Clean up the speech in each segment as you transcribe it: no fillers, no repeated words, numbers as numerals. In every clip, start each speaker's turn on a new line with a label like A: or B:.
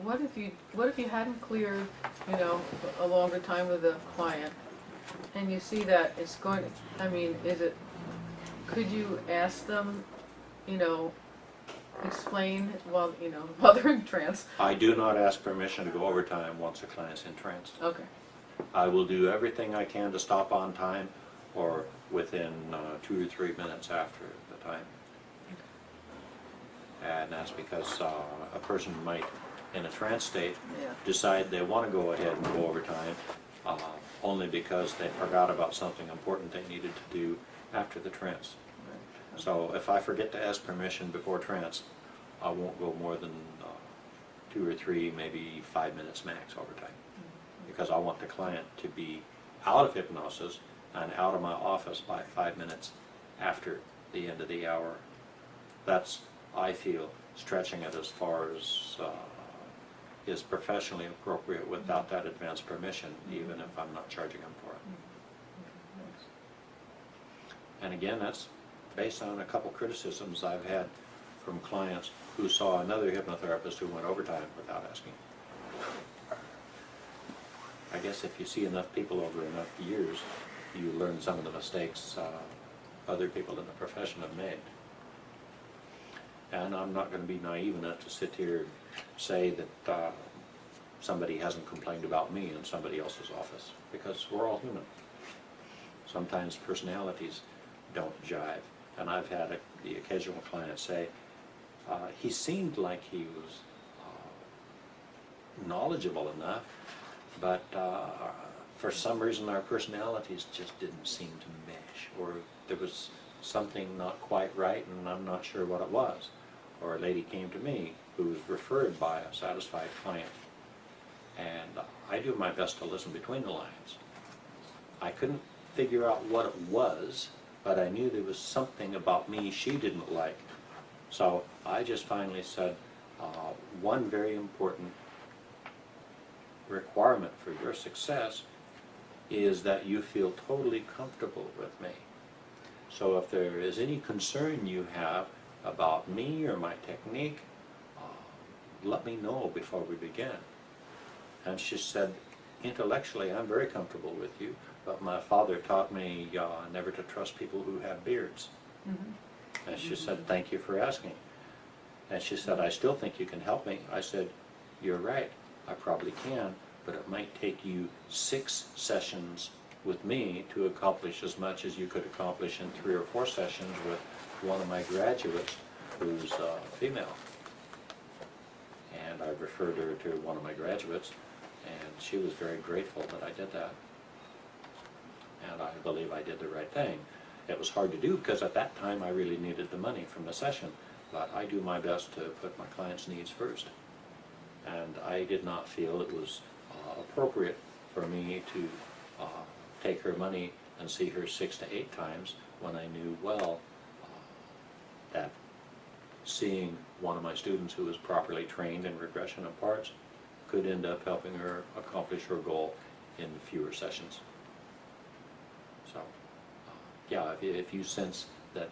A: what if you hadn't cleared, you know, a longer time with a client, and you see that it's going, I mean, could you ask them, you know, explain while, you know, while they're in trance?
B: I do not ask permission to go overtime once a client's in trance.
A: Okay.
B: I will do everything I can to stop on time or within 2 or 3 minutes after the time. And that's because a person might, in a trance state,
A: Yeah.
B: decide they want to go ahead and go overtime only because they forgot about something important they needed to do after the trance.
A: Right.
B: So if I forget to ask permission before trance, I won't go more than 2 or 3, maybe 5 minutes max overtime. Because I want the client to be out of hypnosis and out of my office by 5 minutes after the end of the hour. That's, I feel, stretching it as far as is professionally appropriate without that advance permission, even if I'm not charging them for it. And again, that's based on a couple criticisms I've had from clients who saw another hypnotherapist who went overtime without asking. I guess if you see enough people over enough years, you learn some of the mistakes other people in the profession have made. And I'm not going to be naive enough to sit here and say that somebody hasn't complained about me in somebody else's office, because we're all human. Sometimes personalities don't jive. And I've had the occasional client say, he seemed like he was knowledgeable enough, but for some reason our personalities just didn't seem to mesh, or there was something not quite right and I'm not sure what it was. Or a lady came to me who was referred by a satisfied client, and I do my best to listen between the lines. I couldn't figure out what it was, but I knew there was something about me she didn't like. So I just finally said, one very important requirement for your success is that you feel totally comfortable with me. So if there is any concern you have about me or my technique, let me know before we begin. And she said, intellectually I'm very comfortable with you, but my father taught me never to trust people who have beards. Mm-hmm. And she said, thank you for asking. And she said, I still think you can help me. I said, you're right, I probably can, but it might take you 6 sessions with me to accomplish as much as you could accomplish in 3 or 4 sessions with one of my graduates who's female. And I referred her to one of my graduates, and she was very grateful that I did that. And I believe I did the right thing. It was hard to do because at that time I really needed the money from the session, but I do my best to put my client's needs first. And I did not feel it was appropriate for me to take her money and see her 6 to 8 times when I knew well that seeing one of my students who was properly trained in regression of parts could end up helping her accomplish her goal in fewer sessions. So, yeah, if you sense that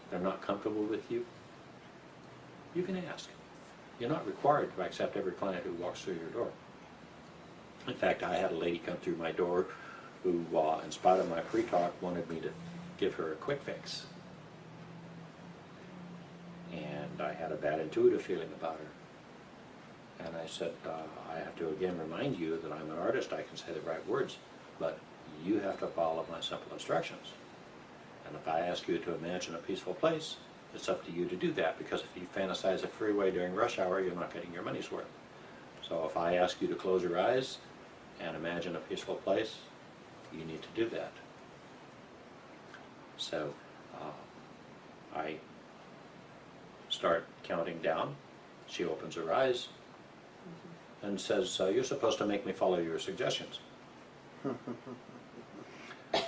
B: they're not comfortable with you, you can ask. You're not required to accept every client who walks through your door. In fact, I had a lady come through my door who, in spite of my pre-talk, wanted me to give her a quick fix. And I had a bad intuitive feeling about her. And I said, I have to again remind you that I'm an artist, I can say the right words, but you have to follow my simple instructions. And if I ask you to imagine a peaceful place, it's up to you to do that, because if you fantasize a freeway during rush hour, you're not getting your money's worth. So if I ask you to close your eyes and imagine a peaceful place, you need to do that. So I start counting down. She opens her eyes and says, you're supposed to make me follow your suggestions.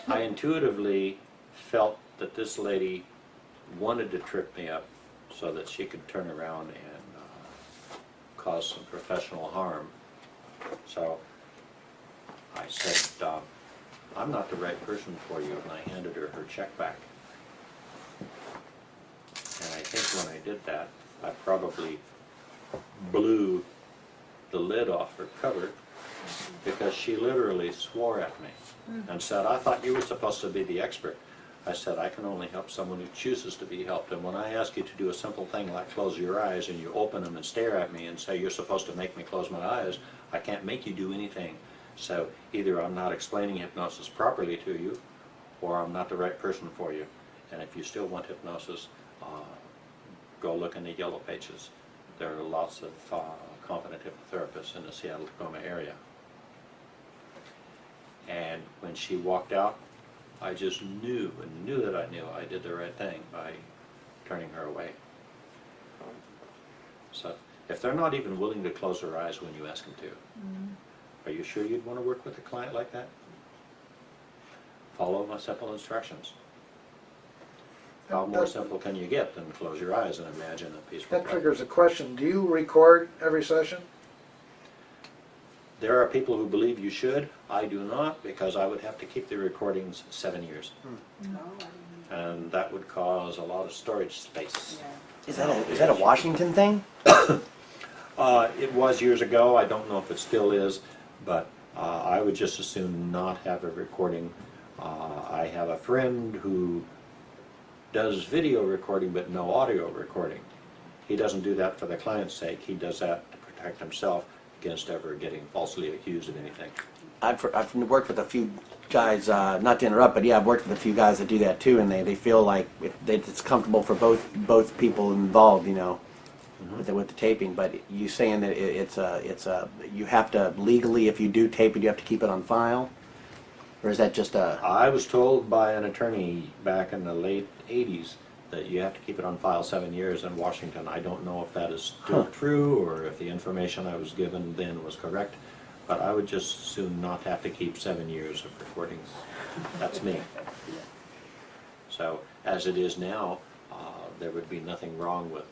B: I intuitively felt that this lady wanted to trip me up so that she could turn around and cause some professional harm. So I said, I'm not the right person for you, and I handed her her check back. And I think when I did that, I probably blew the lid off her cupboard because she literally swore at me and said, I thought you were supposed to be the expert. I said, I can only help someone who chooses to be helped. And when I ask you to do a simple thing like close your eyes and you open them and stare at me and say, you're supposed to make me close my eyes, I can't make you do anything. So either I'm not explaining hypnosis properly to you, or I'm not the right person for you. And if you still want hypnosis, go look in the yellow pages. There are lots of competent hypnotherapists in the Seattle-Tacoma area. And when she walked out, I just knew that I knew I did the right thing by turning her away. So if they're not even willing to close their eyes when you ask them to, are you sure you'd want to work with a client like that? Follow my simple instructions. How more simple can you get than close your eyes and imagine a peaceful
C: That
B: life?
C: triggers a question. Do you record every session?
B: There are people who believe you should. I do not, because I would have to keep the recordings 7 years. And that would cause a lot of storage space.
D: Is that a Washington thing?
B: It was years ago. I don't know if it still is, but I would just as soon not have a recording. I have a friend who does video recording but no audio recording. He doesn't do that for the client's sake. He does that to protect himself against ever getting falsely accused of anything.
D: I've worked with a few guys, not to interrupt, but yeah, I've worked with a few guys that do that too, and they feel like it's comfortable for both people involved, you know, with the taping. But you saying that it's you have to legally, if you do tape it, you have to keep it on file, or is that just a?
B: I was told by an attorney back in the late 80s that you have to keep it on file 7 years in Washington. I don't know if that is still true or if the information I was given then was correct, but I would just as soon not have to keep 7 years of recordings. That's me. So as it is now, there would be nothing wrong with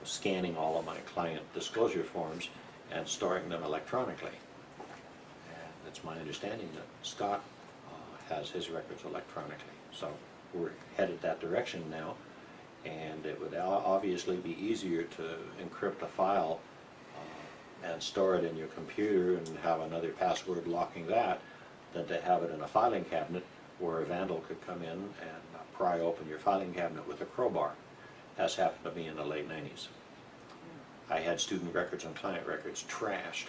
B: scanning all of my client disclosure forms and storing them electronically. And it's my understanding that Scott has his records electronically. So we're headed that direction now, and it would obviously be easier to encrypt a file and store it in your computer and have another password locking that than to have it in a filing cabinet where a vandal could come in and pry open your filing cabinet with a crowbar. That's happened to me in the late 90s. I had student records and client records trashed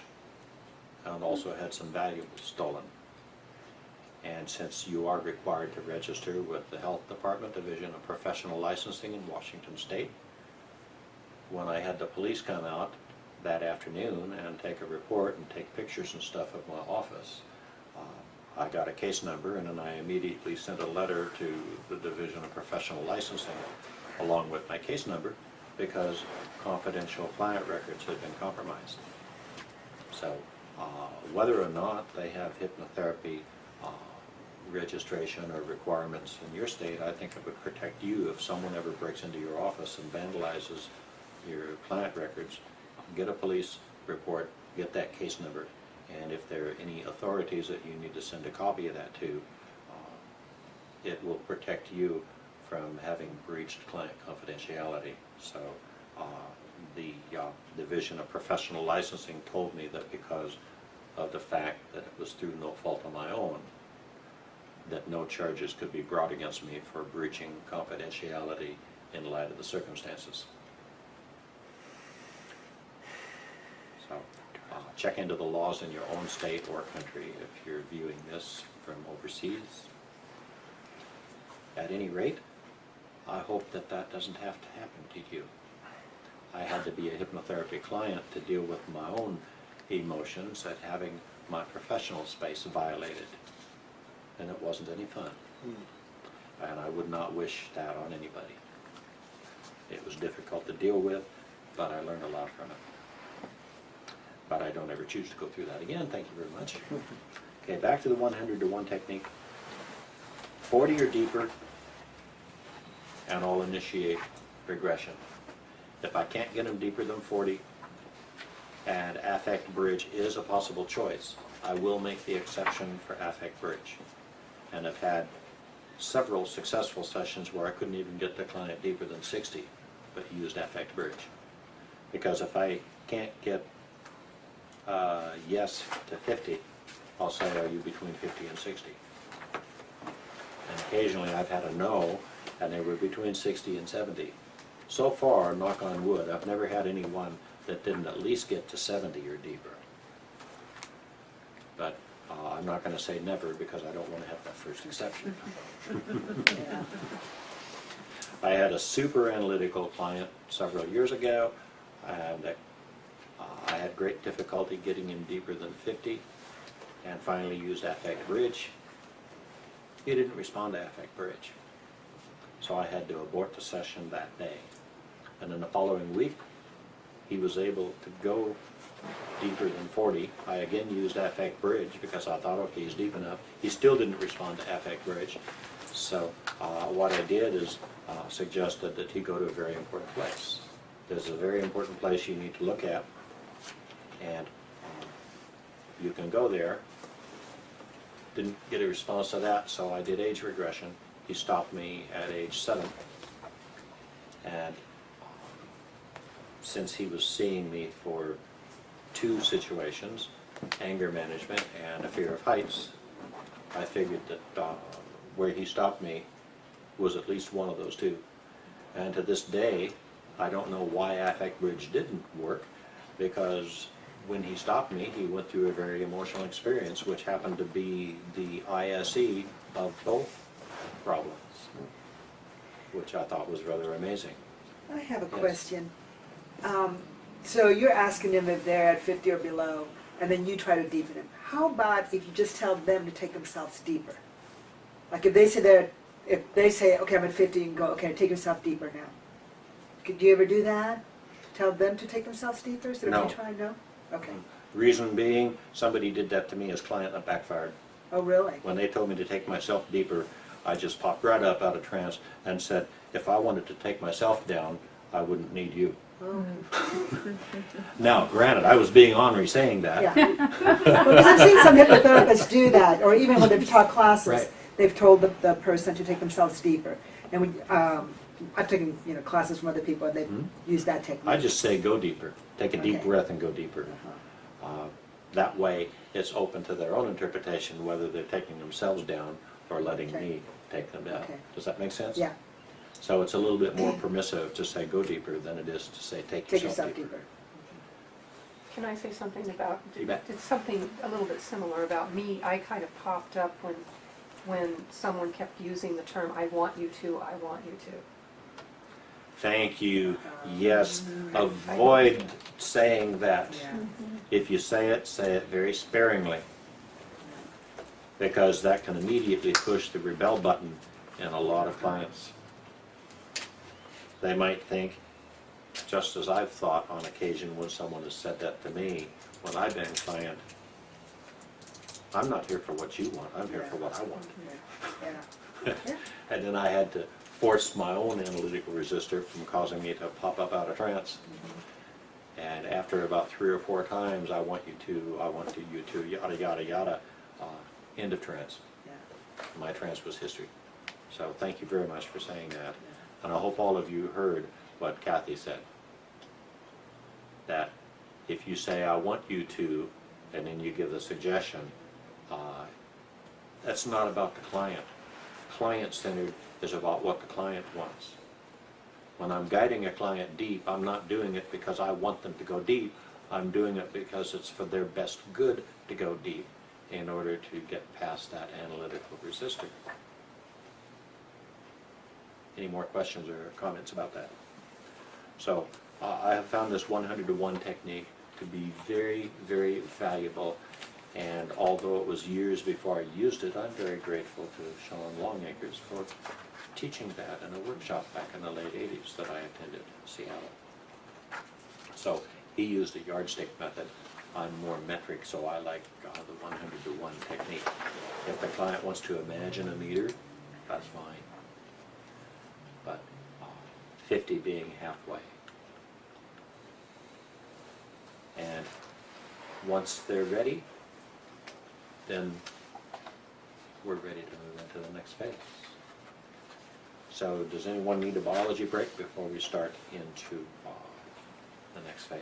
B: and also had some valuables stolen. And since you are required to register with the Health Department Division of Professional Licensing in Washington State, when I had the police come out that afternoon and take a report and take pictures and stuff of my office, I got a case number, and then I immediately sent a letter to the Division of Professional Licensing along with my case number because confidential client records had been compromised. So whether or not they have hypnotherapy registration or requirements in your state, I think it would protect you if someone ever breaks into your office and vandalizes your client records. Get a police report, get that case number, and if there are any authorities that you need to send a copy of that to, it will protect you from having breached client confidentiality. So the Division of Professional Licensing told me that because of the fact that it was through no fault of my own, that no charges could be brought against me for breaching confidentiality in light of the circumstances. So check into the laws in your own state or country if you're viewing this from overseas. At any rate, I hope that that doesn't have to happen to you. I had to be a hypnotherapy client to deal with my own emotions at having my professional space violated. And it wasn't any fun. And I would not wish that on anybody. It was difficult to deal with, but I learned a lot from it. But I don't ever choose to go through that again. Thank you very much. Okay, back to the 100 to 1 technique. 40 or deeper, and I'll initiate regression. If I can't get them deeper than 40, and affect bridge is a possible choice, I will make the exception for affect bridge. And I've had several successful sessions where I couldn't even get the client deeper than 60, but used affect bridge. Because if I can't get yes to 50, I'll say, are you between 50 and 60? And occasionally I've had a no, and they were between 60 and 70. So far, knock on wood, I've never had anyone that didn't at least get to 70 or deeper. But I'm not going to say never because I don't want to have that first exception.
E: Yeah.
B: I had a super analytical client several years ago, and I had great difficulty getting him deeper than 50, and finally used Affect Bridge. He didn't respond to Affect Bridge, so I had to abort the session that day. And then the following week, he was able to go deeper than 40. I again used Affect Bridge because I thought, okay, he's deep enough. He still didn't respond to Affect Bridge. So what I did is suggested that he go to a very important place. There's a very important place you need to look at, and you can go there. Didn't get a response to that, so I did age regression. He stopped me at age 7. And since he was seeing me for 2 situations, anger management and a fear of heights, I figured that where he stopped me was at least one of those 2. And to this day, I don't know why Affect Bridge didn't work, because when he stopped me, he went through a very emotional experience, which happened to be the ISE of both problems, which I thought was rather amazing.
E: I have a
B: Yes.
E: question. So you're asking them if they're at 50 or below, and then you try to deepen them. How about if you just tell them to take themselves deeper? Like if they say okay, I'm at 50, you can go, okay, take yourself deeper now. Could you ever do that? Tell them to take themselves deeper instead of
B: No.
E: you trying? No? Okay.
B: Reason being, somebody did that to me as client that backfired.
E: Oh, really?
B: When they told me to take myself deeper, I just popped right up out of trance and said, if I wanted to take myself down, I wouldn't need you.
E: Oh.
B: Now, granted, I was being ornery saying that.
E: Yeah. Because I've seen some hypnotherapists do that, or even when they've taught classes,
B: Right.
E: they've told the person to take themselves deeper. And I've taken classes from other people, and they've used that technique.
B: I just say go deeper. Take a deep
E: Okay.
B: breath and go deeper.
E: Uh-huh.
B: That way, it's open to their own interpretation, whether they're taking themselves down or letting
E: Okay.
B: me take them down.
E: Okay.
B: Does that make sense?
E: Yeah,
B: So it's a little bit more permissive to say go deeper than it is to say take
E: take
B: yourself
E: yourself
B: deeper.
E: deeper.
F: Can I say something about,
B: You bet.
F: it's something a little bit similar about me. I kind of popped up when someone kept using the term, I want you to, I want you to.
B: Thank you. Yes, avoid saying that.
E: Yeah.
B: If you say it very sparingly, because that can immediately push the rebel button in a lot of clients. They might think, just as I've thought on occasion when someone has said that to me, when I've been a client, I'm not here for what you want, I'm here for what I want.
E: Yeah. Yeah.
B: And then I had to force my own analytical resistor from causing me to pop up out of trance. And after about 3 or 4 times, I want you to, yada, yada, yada, end of trance.
E: Yeah.
B: My trance was history. So thank you very much for saying that. And I hope all of you heard what Kathy said. That if you say, I want you to, and then you give the suggestion, that's not about the client. Client-centered is about what the client wants. When I'm guiding a client deep, I'm not doing it because I want them to go deep. I'm doing it because it's for their best good to go deep in order to get past that analytical resistor. Any more questions or comments about that? So I have found this 100-to-1 technique to be very, very valuable. And although it was years before I used it, I'm very grateful to Sean Longacres for teaching that in a workshop back in the late 80s that I attended in Seattle. So he used the yardstick method. I'm more metric, so I like the 100-to-1 technique. If the client wants to imagine a meter, that's fine. But 50 being halfway. And once they're ready, then we're ready to move into the next phase. So does anyone need a biology break before we start into the next phase?